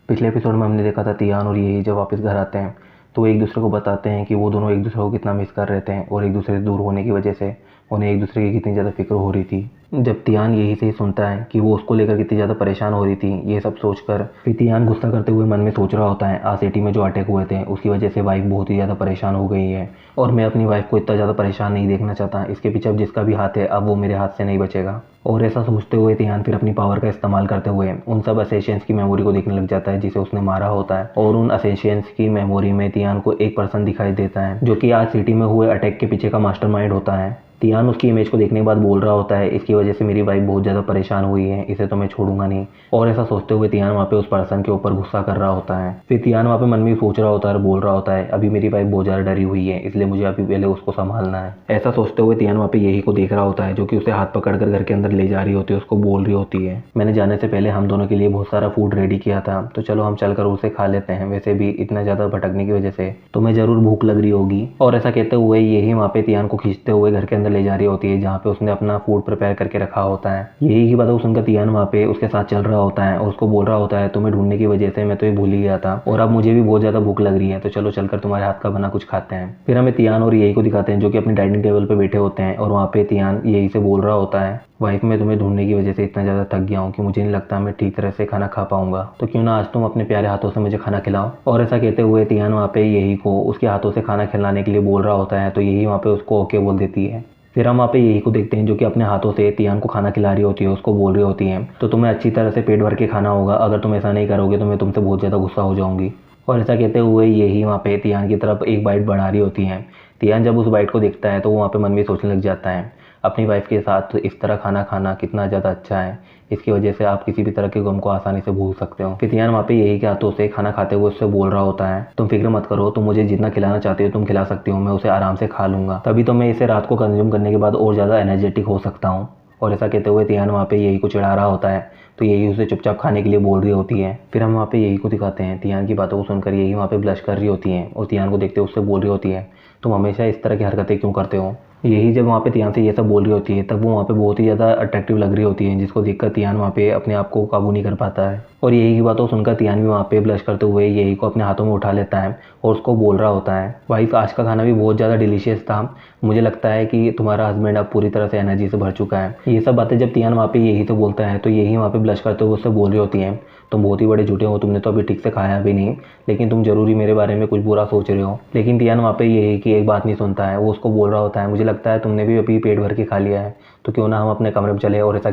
पिछले एपिसोड में हमने देखा था तियान और यही जब वापस घर आते हैं तो वो एक दूसरे को बताते हैं कि वो दोनों एक दूसरे को कितना मिस कर रहे थे और एक दूसरे से दूर होने की वजह से उन्हें एक दूसरे की कितनी ज़्यादा फिक्र हो रही थी। जब तियान यही से ही सुनता है कि वो उसको लेकर कितनी ज़्यादा परेशान हो रही थी, ये सब सोचकर फिर तियान गुस्सा करते हुए मन में सोच रहा होता है आज सिटी में जो अटैक हुए थे उसकी वजह से वाइफ बहुत ही ज़्यादा परेशान हो गई है और मैं अपनी वाइफ को इतना ज़्यादा परेशान नहीं देखना चाहता। इसके पीछे अब जिसका भी हाथ है अब वो मेरे हाथ से नहीं बचेगा। और ऐसा सोचते हुए तियान फिर अपनी पावर का इस्तेमाल करते हुए उन सब असेशियंस की मेमोरी को देखने लग जाता है जिसे उसने मारा होता है। और उन असेशियंस की मेमोरी में तियान को एक पर्सन दिखाई देता है जो कि आज सिटी में हुए अटैक के पीछे का मास्टरमाइंड होता है। तियान उसकी इमेज को देखने के बाद बोल रहा होता है इसकी वजह से मेरी वाइफ बहुत ज़्यादा परेशान हुई है, इसे तो मैं छोड़ूंगा नहीं। और ऐसा सोचते हुए तियान वहाँ पे उस पर्सन के ऊपर गुस्सा कर रहा होता है। फिर तियान वहाँ पे मन में सोच रहा होता है और बोल रहा होता है अभी मेरी वाइफ बहुत ज़्यादा डरी हुई है इसलिए मुझे अभी पहले उसको संभालना है। ऐसा सोचते हुए तियान वहाँ पे यही को देख रहा होता है जो कि उसे हाथ पकड़ कर घर के अंदर ले जा रही होती है। उसको बोल रही होती है मैंने जाने से पहले हम दोनों के लिए बहुत सारा फूड रेडी किया था तो चलो हम चलकर उसे खा लेते हैं, वैसे भी इतना ज़्यादा भटकने की वजह से तुम्हें ज़रूर भूख लग रही होगी। और ऐसा कहते हुए यही वहाँ पे तियान को खींचते हुए घर के अंदर ले जा रही होती है जहाँ पे उसने अपना फूड प्रिपेयर करके रखा होता है। यही की बात को सुनकर तियान वहाँ पे उसके साथ चल रहा होता है और उसको बोल रहा होता है तुम्हें ढूंढने की वजह से मैं तो ये भूल ही गया था और अब मुझे भी बहुत ज़्यादा भूख लग रही है तो चलो चलकर तुम्हारे हाथ का बना कुछ खाते हैं। फिर हमें तियान और यही को दिखाते हैं जो कि अपनी डाइनिंग टेबल पर बैठे होते हैं और वहाँ पे तियान यही से बोल रहा होता है वाइफ मैं तुम्हें ढूंढने की वजह से इतना ज़्यादा थक गया हूँ कि मुझे नहीं लगता मैं ठीक तरह से खाना खा पाऊंगा, तो क्यों ना आज तुम अपने प्यारे हाथों से मुझे खाना खिलाओ। और ऐसा कहते हुए तियान वहाँ पे यही को उसके हाथों से खाना खिलाने के लिए बोल रहा होता है तो यही वहाँ पे उसको ओके बोल देती है। फिर हम वहाँ पे यही को देखते हैं जो कि अपने हाथों से तियान को खाना खिला रही होती है। उसको बोल रही होती है तो तुम्हें अच्छी तरह से पेट भर के खाना होगा, अगर तुम ऐसा नहीं करोगे तो मैं तुमसे बहुत ज़्यादा गुस्सा हो जाऊंगी। और ऐसा कहते हुए यही वहाँ पे तियान की तरफ एक बाइट बढ़ा रही होती है। तियान जब उस बाइट को देखता है तो वो वहाँ पे मन में सोचने लग जाता है अपनी वाइफ के साथ इस तरह खाना खाना कितना ज़्यादा अच्छा है, इसकी वजह से आप किसी भी तरह के गम को आसानी से भूल सकते हो। फिर तियान वहाँ पे यही के हाथों से खाना खाते हुए उससे बोल रहा होता है तुम फिक्र मत करो, तुम मुझे जितना खिलाना चाहते हो तुम खिला सकती हो, मैं उसे आराम से खा लूँगा, तभी तो मैं इसे रात को कंज्यूम करने के बाद और ज़्यादा एनर्जेटिक हो सकता हूँ। और ऐसा कहते हुए तियान वहाँ पे यही को चिढ़ा रहा होता है तो यही उसे चुपचाप खाने के लिए बोल रही होती है। फिर हम वहाँ पे यही को दिखाते हैं तियान की बातों को सुनकर यही वहाँ पे ब्लश कर रही होती है और तियान को देखते हुए उससे बोल रही होती है तुम हमेशा इस तरह की हरकतें क्यों करते हो। यही जब वहाँ पे तियान से ये सब बोल रही होती है तब वो वहाँ पे बहुत ही ज़्यादा अट्रैक्टिव लग रही होती है जिसको देखकर तियान वहाँ पे अपने आप को काबू नहीं कर पाता है। और यही की बातों सुनकर तियान भी वहाँ पे ब्लश करते हुए यही को अपने हाथों में उठा लेता है और उसको बोल रहा होता है वाइफ आज का खाना भी बहुत ज़्यादा डिलीशियस था, मुझे लगता है कि तुम्हारा हस्बैंड अब पूरी तरह से एनर्जी से भर चुका है। ये सब बातें जब तियान वहाँ पे यही तो बोलता है तो यही वहाँ पे ब्लश करते हुए उससे बोल रही होती है तुम बहुत ही बड़े झूठे हो, तुमने तो अभी ठीक से खाया भी नहीं, लेकिन तुम जरूरी मेरे बारे में कुछ बुरा सोच रहे हो। लेकिन तियान वहाँ पे यही की एक बात नहीं सुनता है, वो उसको बोल रहा होता है मुझे लगता है तुमने भी अभी पेट भर के खा लिया है तो क्यों ना हम अपने कमरे में चले। और ऐसा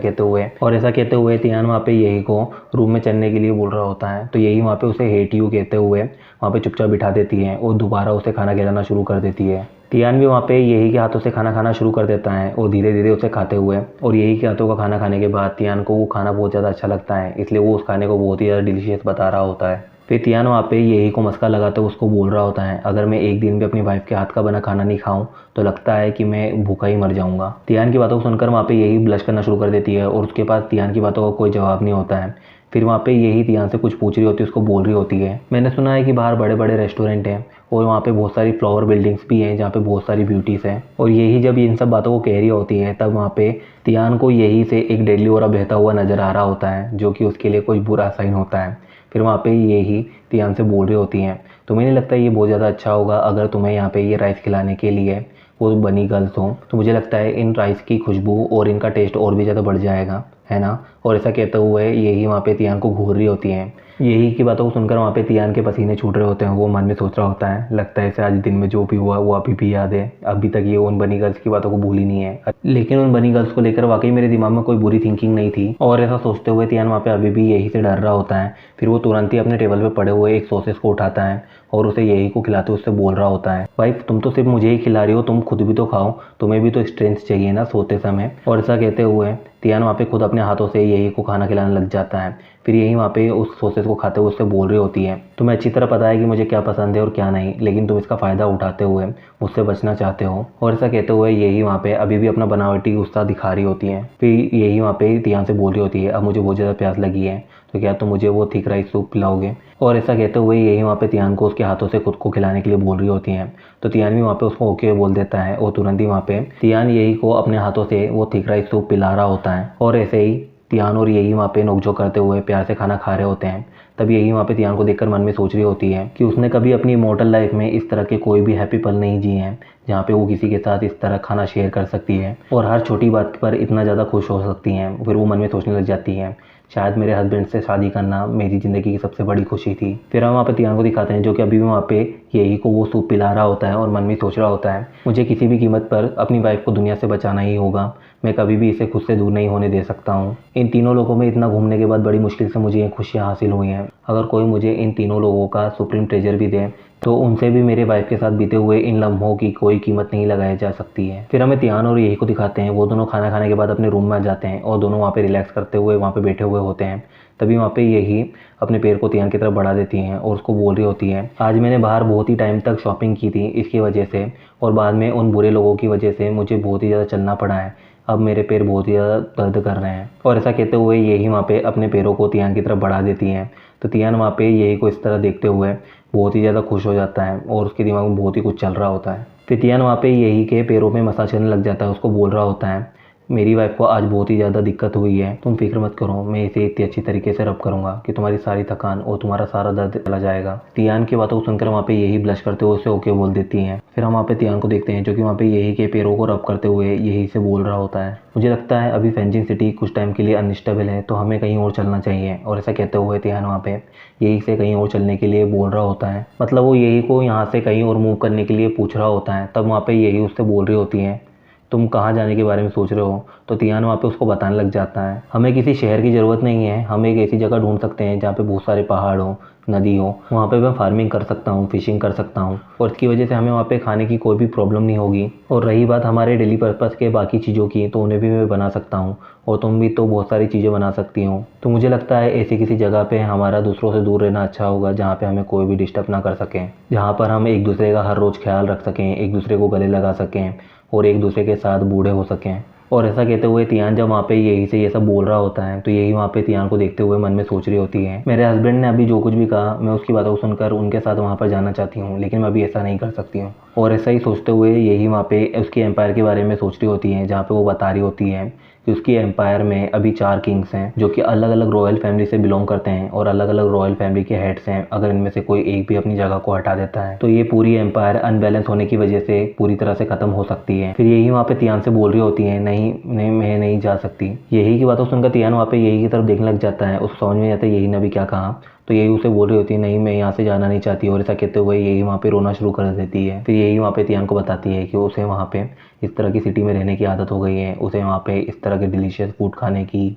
कहते हुए तियान वहाँ पे यही को रूम में चलने के लिए बोल रहा होता है तो यही वहाँ पे उसे हेट यू कहते हुए वहाँ पे चुपचाप बिठा देती है और दोबारा उसे खाना खिलाना शुरू कर देती है। तियान भी वहाँ पे यही के हाथों से खाना खाना शुरू कर देता है और धीरे धीरे उसे खाते हुए, और यही के हाथों का खाना खाने के बाद तियान को वो खाना बहुत ज़्यादा अच्छा लगता है इसलिए वो उस खाने को बहुत ही ज़्यादा डिलीशियस बता रहा होता है। फिर तियान वहाँ पे यही को मस्का लगाते हुए उसको बोल रहा होता है अगर मैं एक दिन भी अपनी वाइफ के हाथ का बना खाना नहीं खाऊं तो लगता है कि मैं भूखा ही मर जाऊंगा। तियान की बातों को सुनकर वहाँ पे यही ब्लश करना शुरू कर देती है और उसके पास तियान की बातों का कोई जवाब नहीं होता है। फिर वहाँ पे यही तियान से कुछ पूछ रही होती है, उसको बोल रही होती है मैंने सुना है कि बाहर बड़े बड़े रेस्टोरेंट हैं और वहाँ पे बहुत सारी फ्लावर बिल्डिंग्स भी हैं जहाँ पे बहुत सारी ब्यूटीज़ हैं। और यही जब इन सब बातों को कह रही होती है तब वहाँ पे तियान को यही से एक डेडली ओरा बहता हुआ नजर आ रहा होता है जो कि उसके लिए कुछ बुरा साइन होता है। फिर वहाँ पे यही तियान से बोल रही होती हैं तुम्हें नहीं लगता ये बहुत ज़्यादा अच्छा होगा अगर तुम्हें यहाँ पे ये राइस खिलाने के लिए वो बनी गर्ल्स हों, तो मुझे लगता है इन राइस की खुशबू और इनका टेस्ट और भी ज़्यादा बढ़ जाएगा, है ना। और ऐसा कहते हुए यही वहाँ पे तियान को घूर रही होती हैं। यही की बातों को सुनकर वहाँ पे तियान के पसीने छूट रहे होते हैं। वो मन में सोच रहा होता है लगता है इसे आज दिन में जो भी हुआ वो अभी भी याद है, अभी तक ये उन बनी गर्ल्स की बातों को भूली नहीं है। लेकिन उन बनी गर्ल्स को लेकर वाकई मेरे दिमाग में कोई बुरी थिंकिंग नहीं थी। और ऐसा सोचते हुए तियान वहाँ पे अभी भी यही से डर रहा होता है। फिर वो तुरंत ही अपने टेबल पे पड़े हुए एक सॉसेस को उठाता है और उसे यही को खिलाते उससे बोल रहा होता है वाइफ तुम तो सिर्फ मुझे ही खिला रही हो, तुम खुद भी तो खाओ, तुम्हें भी तो स्ट्रेंथ चाहिए ना सोते समय। और ऐसा कहते हुए तियान वहाँ पे खुद अपने हाथों से यही को खाना खिलाने लग जाता है। फिर यही वहाँ पे उस सॉसेस को खाते हुए उससे बोल रही होती है तुम्हें अच्छी तरह पता है कि मुझे क्या पसंद है और क्या नहीं, लेकिन तुम इसका फ़ायदा उठाते हुए मुझसे बचना चाहते हो। और ऐसा कहते हुए यही वहाँ पे अभी भी अपना बनावटी गुस्सा दिखा रही होती है। फिर यही वहाँ पे तियान से बोल रही होती है अब मुझे बहुत ज़्यादा प्यास लगी है तो क्या तुम मुझे वो थिक राइस सूप पिलाओगे। और ऐसा कहते हुए यही वहाँ पे तियान को उसके हाथों से खुद को खिलाने के लिए बोल रही होती हैं। तो तियान भी वहाँ पे उसको ओके बोल देता है और तुरंत ही वहाँ पे तियान यही को अपने हाथों से वो थिक राइस सूप पिला रहा होता है। और ऐसे ही तियान और यही वहाँ पे नोकझोंक करते हुए प्यार से खाना खा रहे होते हैं। तब यही वहाँ पे तियान को देखकर मन में सोच रही होती है कि उसने कभी अपनी इमॉर्टल लाइफ में इस तरह के कोई भी हैप्पी पल नहीं जिए हैं जहाँ पे वो किसी के साथ इस तरह खाना शेयर कर सकती है और हर छोटी बात पर इतना ज़्यादा खुश हो सकती हैं। फिर वो मन में सोचने लग जाती है, शायद मेरे हस्बैंड से शादी करना मेरी ज़िंदगी की सबसे बड़ी खुशी थी। फिर हम वहाँ पे तियान को दिखाते हैं जो कि अभी भी वहाँ पे यही को वो सूप पिला रहा होता है और मन में सोच रहा होता है, मुझे किसी भी कीमत पर अपनी वाइफ को दुनिया से बचाना ही होगा, मैं कभी भी इसे खुद से दूर नहीं होने दे सकता हूँ। इन तीनों लोगों में इतना घूमने के बाद बड़ी मुश्किल से मुझे ये खुशियाँ हासिल हुई हैं। अगर कोई मुझे इन तीनों लोगों का सुप्रीम ट्रेजर भी दे तो उनसे भी मेरे वाइफ के साथ बीते हुए इन लम्हों की कोई कीमत नहीं लगाई जा सकती है। फिर हमें तियान और यही को दिखाते हैं, वो दोनों खाना खाने के बाद अपने रूम में आ जाते हैं और दोनों वहाँ पे रिलैक्स करते हुए वहाँ पे बैठे हुए होते हैं। तभी वहाँ पे यही अपने पैर को तियान की तरफ बढ़ा देती हैं और उसको बोल रही होती है, आज मैंने बाहर बहुत ही टाइम तक शॉपिंग की थी इसकी वजह से, और बाद में उन बुरे लोगों की वजह से मुझे बहुत ही ज़्यादा चलना पड़ा है, अब मेरे पैर बहुत ही ज़्यादा दर्द कर रहे हैं। और ऐसा कहते हुए यही वहाँ पे अपने पैरों को तियान की तरफ बढ़ा देती हैं। तो तियान वहाँ पे यही को इस तरह देखते हुए बहुत ही ज़्यादा खुश हो जाता है और उसके दिमाग में बहुत ही कुछ चल रहा होता है। फिर तियान वहाँ पे यही के पैरों में मसाज करने लग जाता है, उसको बोल रहा होता है, मेरी वाइफ को आज बहुत ही ज़्यादा दिक्कत हुई है, तुम फिक्र मत करो, मैं इसे इतनी अच्छी तरीके से रब करूँगा कि तुम्हारी सारी थकान और तुम्हारा सारा दर्द चला जाएगा। तियान की बातों को सुनकर वहाँ पे यही ब्लश करते हुए उसे ओके बोल देती हैं। फिर हम वहाँ पे तियान को देखते हैं जो कि वहाँ पे यही के पैरों को रब करते हुए यही से बोल रहा होता है, मुझे लगता है अभी फेंजिंग सिटी कुछ टाइम के लिए अनस्टेबल है तो हमें कहीं और चलना चाहिए। और ऐसा कहते हुए तियान वहाँ पे यही से कहीं और चलने के लिए बोल रहा होता है, मतलब वो यही को यहाँ से कहीं और मूव करने के लिए पूछ रहा होता है। तब वहाँ पे यही उससे बोल रही होती है, तुम कहाँ जाने के बारे में सोच रहे हो? तो तियान वहाँ पे उसको बताने लग जाता है, हमें किसी शहर की ज़रूरत नहीं है, हम एक ऐसी जगह ढूंढ सकते हैं जहाँ पे बहुत सारे पहाड़ हो, नदी हो, वहाँ पे मैं फार्मिंग कर सकता हूँ, फिशिंग कर सकता हूँ और इसकी वजह से हमें वहाँ पे खाने की कोई भी प्रॉब्लम नहीं होगी। और रही बात हमारे डेली पर्पज़ के बाकी चीज़ों की, तो उन्हें भी मैं बना सकता हूँ और तुम भी तो बहुत सारी चीज़ें बना सकती हो। तो मुझे लगता है ऐसी किसी जगह पे हमारा दूसरों से दूर रहना अच्छा होगा जहाँ पे हमें कोई भी डिस्टर्ब ना कर सकें, जहाँ पर हम एक दूसरे का हर रोज़ ख्याल रख सकें, एक दूसरे को गले लगा सकें और एक दूसरे के साथ बूढ़े हो सकें। और ऐसा कहते हुए तियान जब वहाँ पे यही से ये सब बोल रहा होता है तो यही वहाँ पे तियान को देखते हुए मन में सोच रही होती है, मेरे हस्बैंड ने अभी जो कुछ भी कहा मैं उसकी बातों को सुनकर उनके साथ वहाँ पर जाना चाहती हूँ, लेकिन मैं अभी ऐसा नहीं कर सकती हूँ। और ऐसा ही सोचते हुए यही वहाँ पे उसकी एम्पायर के बारे में सोच रही होती है, जहाँ पे वो बता रही होती है कि उसकी एम्पायर में अभी 4 किंग्स हैं जो कि अलग अलग रॉयल फैमिली से बिलोंग करते हैं और अलग अलग रॉयल फैमिली के हेड्स हैं। अगर इनमें से कोई एक भी अपनी जगह को हटा देता है तो ये पूरी एम्पायर अनबैलेंस होने की वजह से पूरी तरह से खत्म हो सकती है। फिर यही वहाँ पे तियान से बोल रही होती है, नहीं नहीं मैं नहीं जा सकती। यही की बातों सुनकर तियान वहाँ पे यही की तरफ देखने लग जाता है, उसको समझ में नहीं आता यही ने अभी क्या कहा। तो यही उसे बोल रही होती है, नहीं मैं यहाँ से जाना नहीं चाहती। और ऐसा कहते हुए यही वहाँ पे रोना शुरू कर देती है। फिर यही वहाँ पे तियान को बताती है कि उसे वहाँ पे इस तरह की सिटी में रहने की आदत हो गई है, उसे वहाँ पे इस तरह के डिलीशियस फूड खाने की,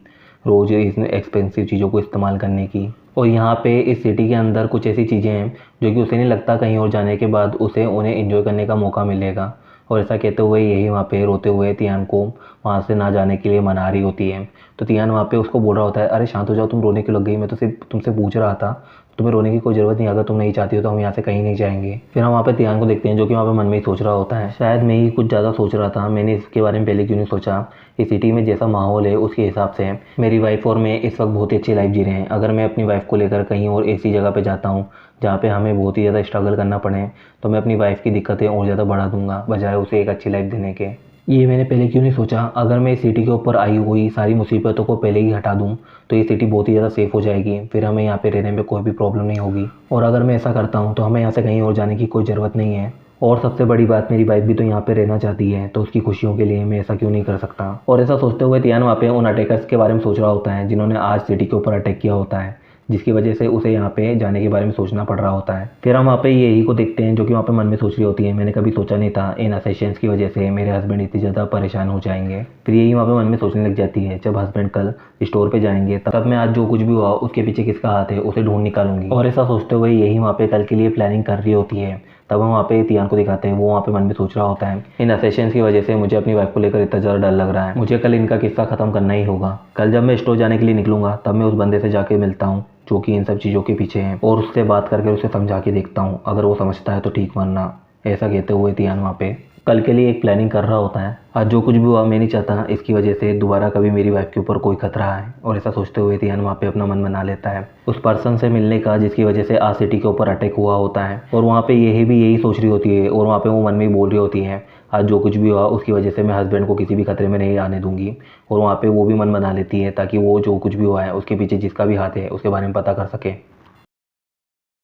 रोज़ इस एक्सपेंसिव चीज़ों को इस्तेमाल करने की, और यहाँ पे इस सिटी के अंदर कुछ ऐसी चीज़ें हैं जो कि उसे नहीं लगता कहीं और जाने के बाद उसे उन्हें एंजॉय करने का मौका मिलेगा। और ऐसा कहते हुए यही वहाँ पे रोते हुए तियान को वहाँ से ना जाने के लिए मना रही होती है। तो तियान वहाँ पे उसको बोल रहा होता है, अरे शांत हो जाओ, तुम रोने क्यों लग गई, मैं तो सिर्फ तुमसे पूछ रहा था, तुम्हें रोने की कोई ज़रूरत नहीं, अगर तुम नहीं चाहती हो तो हम यहाँ से कहीं नहीं जाएंगे। फिर हम वहाँ पे तियान को देखते हैं जो कि वहाँ पे मन में ही सोच रहा होता है, शायद मैं ही कुछ ज़्यादा सोच रहा था, मैंने इसके बारे में पहले क्यों नहीं सोचा। इस सिटी में जैसा माहौल है उसके हिसाब से मेरी वाइफ और मैं इस वक्त बहुत ही अच्छी लाइफ जी रहे हैं। अगर मैं अपनी वाइफ को लेकर कहीं और ऐसी जगह पे जाता हूँ जहाँ पे हमें बहुत ही ज़्यादा स्ट्रगल करना पड़े तो मैं अपनी वाइफ की दिक्कतें और ज़्यादा बढ़ा दूंगा बजाय उसे एक अच्छी लाइफ देने के। ये मैंने पहले क्यों नहीं सोचा, अगर मैं इस सिटी के ऊपर आई हुई सारी मुसीबतों को पहले ही हटा दूँ तो ये सिटी बहुत ही ज़्यादा सेफ़ हो जाएगी, फिर हमें यहाँ पे रहने में कोई भी प्रॉब्लम नहीं होगी। और अगर मैं ऐसा करता हूँ तो हमें यहाँ से कहीं और जाने की कोई ज़रूरत नहीं है। और सबसे बड़ी बात, मेरी वाइफ भी तो यहाँ पे रहना चाहती है, तो उसकी खुशियों के लिए मैं ऐसा क्यों नहीं कर सकता। और ऐसा सोचते हुए तियान वहाँ पे उन अटैकर्स के बारे में सोच रहा होता है जिन्होंने आज सिटी के ऊपर अटैक किया होता है, जिसकी वजह से उसे यहाँ पे जाने के बारे में सोचना पड़ रहा होता है। फिर हम वहाँ पे यही को देखते हैं जो कि वहाँ पे मन में सोच रही होती है, मैंने कभी सोचा नहीं था इन असेशंस की वजह से मेरे हस्बैंड इतनी ज़्यादा परेशान हो जाएंगे। फिर यही वहाँ पे मन में सोचने लग जाती है, जब हस्बैंड कल स्टोर पे जाएंगे तब मैं आज जो कुछ भी हुआ उसके पीछे किसका हाथ है उसे ढूंढ निकालूंगी। और ऐसा सोचते हुए यही वहाँ पे कल के लिए प्लानिंग कर रही होती है। तब हम वहाँ पे तियान को दिखाते हैं, वो वहाँ पे मन में सोच रहा होता है, इन असेशंस की वजह से मुझे अपनी वाइफ को लेकर इतना ज़्यादा डर लग रहा है, मुझे कल इनका किस्सा ख़त्म करना ही होगा। कल जब मैं स्टोर जाने के लिए निकलूंगा तब मैं उस बंदे से जाके मिलता हूँ जो कि इन सब चीज़ों के पीछे हैं और उससे बात करके उसे समझा के देखता हूँ, अगर वो समझता है तो ठीक, वरना। ऐसा कहते हुए तियान वहाँ पे कल के लिए एक प्लानिंग कर रहा होता है। आज जो कुछ भी हुआ मैं नहीं चाहता इसकी वजह से दोबारा कभी मेरी वाइफ के ऊपर कोई खतरा है। और ऐसा सोचते हुए तियान वहाँ पे अपना मन बना लेता है उस पर्सन से मिलने का जिसकी वजह से आज सिटी के ऊपर अटैक हुआ होता है। और वहाँ पे यही भी यही सोच रही होती है और वहाँ पे वो मन में ही बोल रही होती है, आज जो कुछ भी हुआ उसकी वजह से मैं हस्बैंड को किसी भी खतरे में नहीं आने दूंगी। और वहाँ पे वो भी मन बना लेती है ताकि वो जो कुछ भी हुआ है उसके पीछे जिसका भी हाथ है उसके बारे में पता कर सके।